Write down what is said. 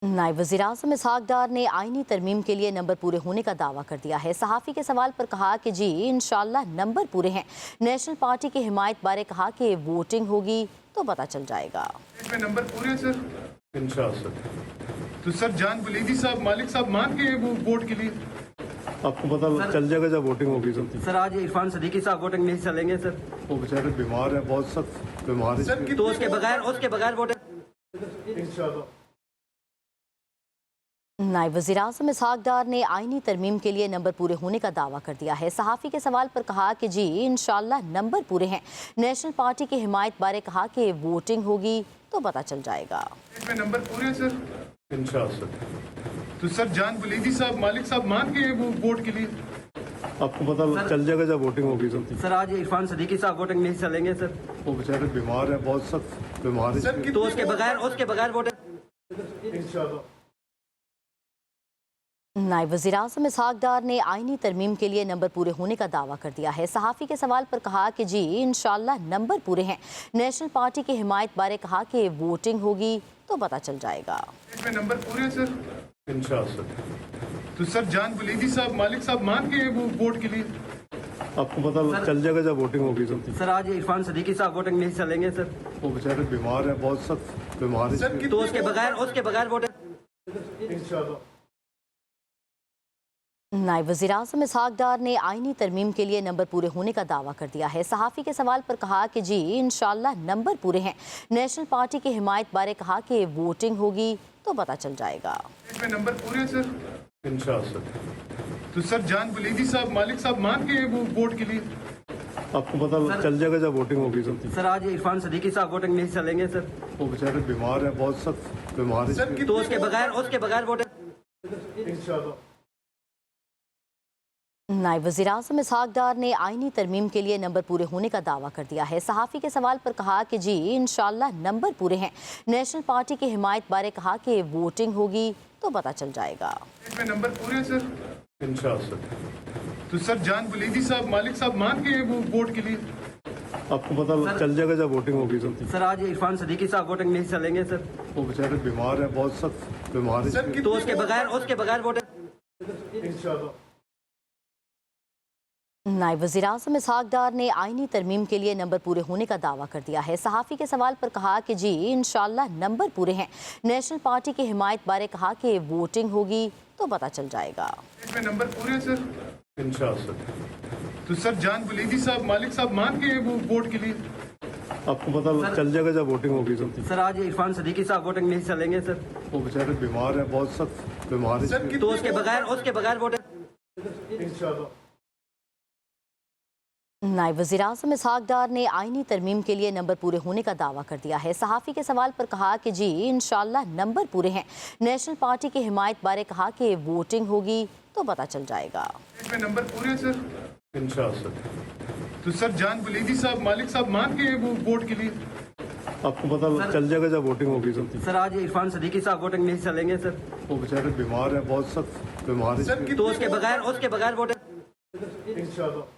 नायब वज़ीर-ए-आज़म इसहाक डार ने आईनी तरमीम के लिए नंबर पूरे होने का दावा कर दिया है। सहाफ़ी के सवाल पर कहा कि जी इंशाअल्लाह नंबर पूरे हैं। नेशनल पार्टी की हिमायत बारे कहा कि वोटिंग होगी तो पता चल जाएगा। नंबर पूरे सर इंशाअल्लाह। तो सर जान बुलेदी साहब मालिक साहब मान के वो वोट के लिए आपको पता चल जाएगा जब वोटिंग होगी। सर आज इरफान सदीकी साहब वोटिंग नहीं चलेंगे सर, वो बेचारे बीमार है, बहुत सख्त बीमार है, तो उसके बगैर वोटिंग इंशाअल्लाह। नायब वज़ीर-ए-आज़म इसहाक डार ने आईनी तरमीम के लिए नंबर पूरे होने का दावा कर दिया है। सहाफ़ी के सवाल पर कहा कि जी इंशाअल्लाह नंबर पूरे हैं। नेशनल पार्टी की हिमायत बारे कहा कि वोटिंग होगी तो पता चल जाएगा। नंबर पूरे सर इंशाअल्लाह। तो सर जान बुलेदी साहब मालिक साहब मान के वो वोट के लिए आपको पता चल जाएगा जब वोटिंग होगी। सर आज इरफान सदीकी साहब वोटिंग नहीं चलेंगे सर, वो बेचारे बीमार है, बहुत सख्त बीमार है, तो उसके बगैर वोटिंग इंशाअल्लाह। नायब वज़ीर-ए-आज़म इसहाक डार ने आईनी तरमीम के लिए नंबर पूरे होने का दावा कर दिया है। सहाफ़ी के सवाल पर कहा कि जी इंशाअल्लाह नंबर पूरे हैं। नेशनल पार्टी की हिमायत बारे कहा कि वोटिंग होगी तो पता चल जाएगा। नंबर पूरे सर इंशाअल्लाह। तो सर जान बुलेदी साहब मालिक साहब मान के वो वोट के लिए आपको पता चल जाएगा जब वोटिंग होगी। सर आज इरफान सदीकी साहब वोटिंग नहीं चलेंगे सर, वो बेचारे बीमार है, बहुत सख्त बीमार है, तो उसके बगैर वोटिंग इंशाअल्लाह। नायब वज़ीर-ए-आज़म इसहाक डार ने आईनी तरमीम के लिए नंबर पूरे होने का दावा कर दिया है। सहाफ़ी के सवाल पर कहा कि जी इंशाअल्लाह नंबर पूरे हैं। नेशनल पार्टी की हिमायत बारे कहा कि वोटिंग होगी तो पता चल जाएगा। नंबर पूरे सर इंशाअल्लाह। तो सर जान बुलेदी साहब मालिक साहब मान के वो वोट के लिए आपको पता चल जाएगा जब वोटिंग होगी। सर आज इरफान सदीकी साहब वोटिंग नहीं चलेंगे सर, वो बेचारे बीमार है, बहुत सख्त बीमार है, तो उसके बगैर वोटिंग इंशाअल्लाह। नायब वज़ीर-ए-आज़म इसहाक डार ने आईनी तरमीम के लिए नंबर पूरे होने का दावा कर दिया है। सहाफ़ी के सवाल पर कहा कि जी इंशाअल्लाह नंबर पूरे हैं। नेशनल पार्टी की हिमायत बारे कहा कि वोटिंग होगी तो पता चल जाएगा। नंबर पूरे सर इंशाअल्लाह। तो सर जान बुलेदी साहब मालिक साहब मान के वो वोट के लिए आपको पता चल जाएगा जब वोटिंग होगी। सर आज इरफान सदीकी साहब वोटिंग नहीं चलेंगे सर, वो बेचारे बीमार है, बहुत सख्त बीमार है, तो उसके बगैर वोटिंग इंशाअल्लाह। नायब वज़ीर-ए-आज़म इसहाक डार ने आईनी तरमीम के लिए नंबर पूरे होने का दावा कर दिया है। सहाफ़ी के सवाल पर कहा कि जी इंशाअल्लाह नंबर पूरे हैं। नेशनल पार्टी की हिमायत बारे कहा कि वोटिंग होगी तो पता चल जाएगा। नंबर पूरे सर इंशाअल्लाह। तो सर जान बुलेदी साहब मालिक साहब मान के वो वोट के लिए आपको पता चल जाएगा जब वोटिंग होगी। सर आज इरफान सदीकी साहब वोटिंग नहीं चलेंगे सर, वो बेचारे बीमार है, बहुत सख्त बीमार है, तो उसके बगैर वोटिंग इंशाअल्लाह। नायब वज़ीर-ए-आज़म इसहाक डार ने आईनी तरमीम के लिए नंबर पूरे होने का दावा कर दिया है। सहाफ़ी के सवाल पर कहा कि जी इंशाअल्लाह नंबर पूरे हैं। नेशनल पार्टी की हिमायत बारे कहा कि वोटिंग होगी तो पता चल जाएगा। नंबर पूरे सर इंशाअल्लाह। तो सर जान बुलेदी साहब मालिक साहब मान के वो वोट के लिए आपको पता चल जाएगा जब वोटिंग होगी। सर आज इरफान सदीकी साहब वोटिंग नहीं चलेंगे सर, वो बेचारे बीमार है, बहुत सख्त बीमार है, तो उसके बगैर वोटिंग इंशाअल्लाह।